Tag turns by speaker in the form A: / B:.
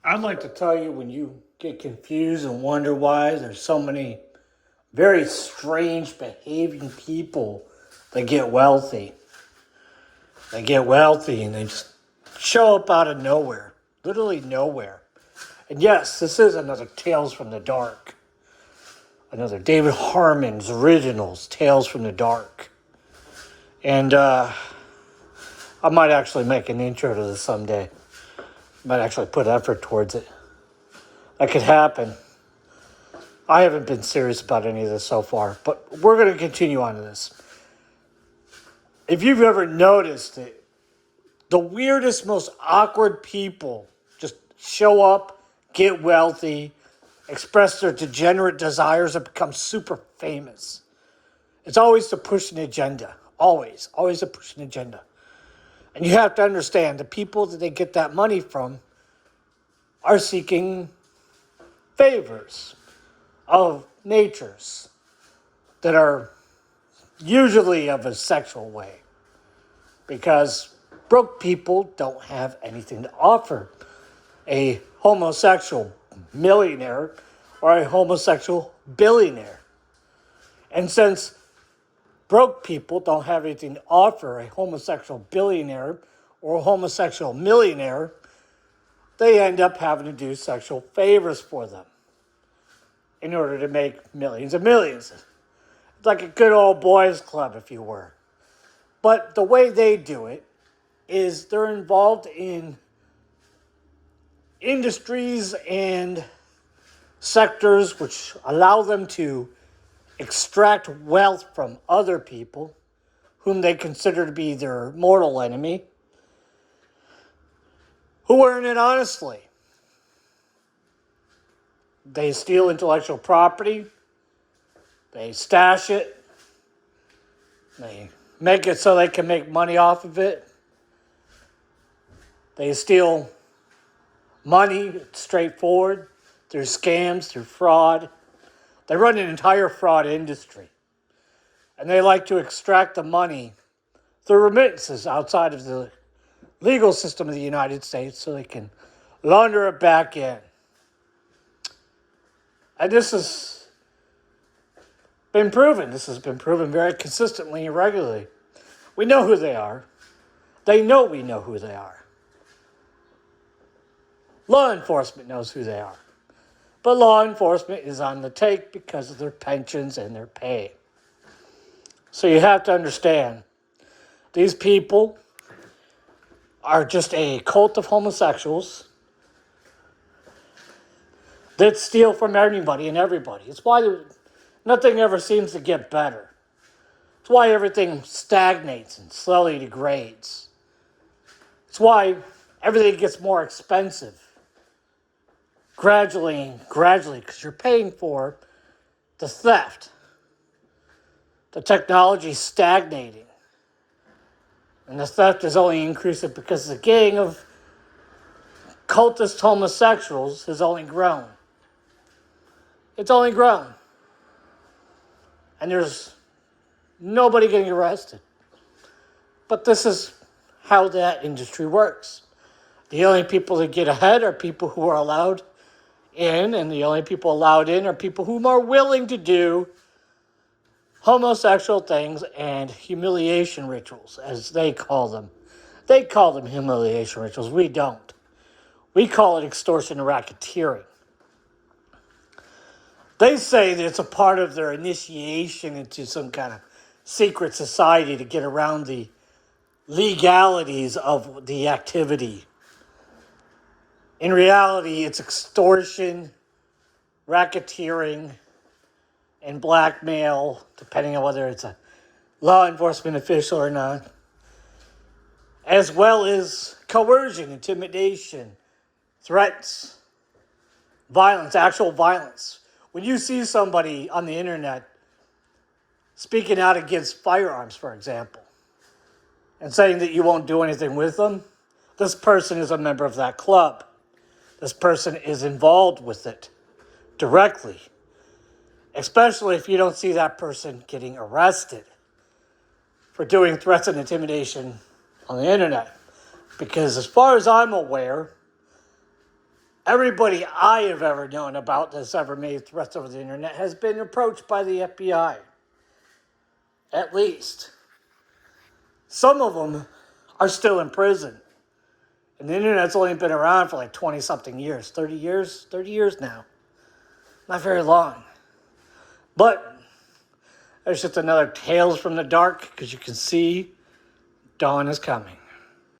A: I'd like to tell you when you get confused and wonder why there's so many very strange behaving people that get wealthy. They get wealthy and they just show up out of nowhere, literally nowhere. And yes, this is another Tales from the Dark, another David Harmon's originals, Tales from the Dark. And I might actually make an intro to this someday. Might actually put effort towards it. That could happen. I haven't been serious about any of this so far, but we're going to continue on to this. If you've ever noticed it, the weirdest, most awkward people just show up, get wealthy, express their degenerate desires, and become super famous. It's always to push an agenda. Always to push an agenda. And you have to understand the people that they get that money from are seeking favors of natures that are usually of a sexual way, because broke people don't have anything to offer a homosexual millionaire or a homosexual billionaire. And since broke people don't have anything to offer a homosexual billionaire or a homosexual millionaire, they end up having to do sexual favors for them in order to make millions and millions. It's like a good old boys club, if you were. But the way they do it is they're involved in industries and sectors which allow them to extract wealth from other people whom they consider to be their mortal enemy, who earn it honestly. They steal intellectual property, they stash it, they make it so they can make money off of it. They steal money straightforward through scams, through fraud. They run an entire fraud industry. And they like to extract the money through remittances outside of the legal system of the United States so they can launder it back in. And this has been proven. This has been proven very consistently and regularly. We know who they are. They know we know who they are. Law enforcement knows who they are. But law enforcement is on the take because of their pensions and their pay. So you have to understand, these people are just a cult of homosexuals that steal from anybody and everybody. It's why nothing ever seems to get better. It's why everything stagnates and slowly degrades. It's why everything gets more expensive. Gradually, because you're paying for the theft. The technology is stagnating. And the theft is only increasing because the gang of cultist homosexuals has only grown. It's only grown. And there's nobody getting arrested. But this is how that industry works. The only people that get ahead are people who are allowed in, and the only people allowed in are people who are willing to do homosexual things and humiliation rituals, as they call them. They call them humiliation rituals. We don't. We call it extortion and racketeering. They say that it's a part of their initiation into some kind of secret society to get around the legalities of the activity. In reality, it's extortion, racketeering, and blackmail, depending on whether it's a law enforcement official or not, as well as coercion, intimidation, threats, violence, actual violence. When you see somebody on the internet speaking out against firearms, for example, and saying that you won't do anything with them, this person is a member of that club. This person is involved with it directly, especially if you don't see that person getting arrested for doing threats and intimidation on the internet. Because as far as I'm aware, Everybody I have ever known about that's ever made threats over the internet has been approached by the FBI. At least. Some of them are still in prison. And the internet's only been around for like 20 something years. 30 years? 30 years now. Not very long. But there's just another Tales from the Dark because you can see dawn is coming.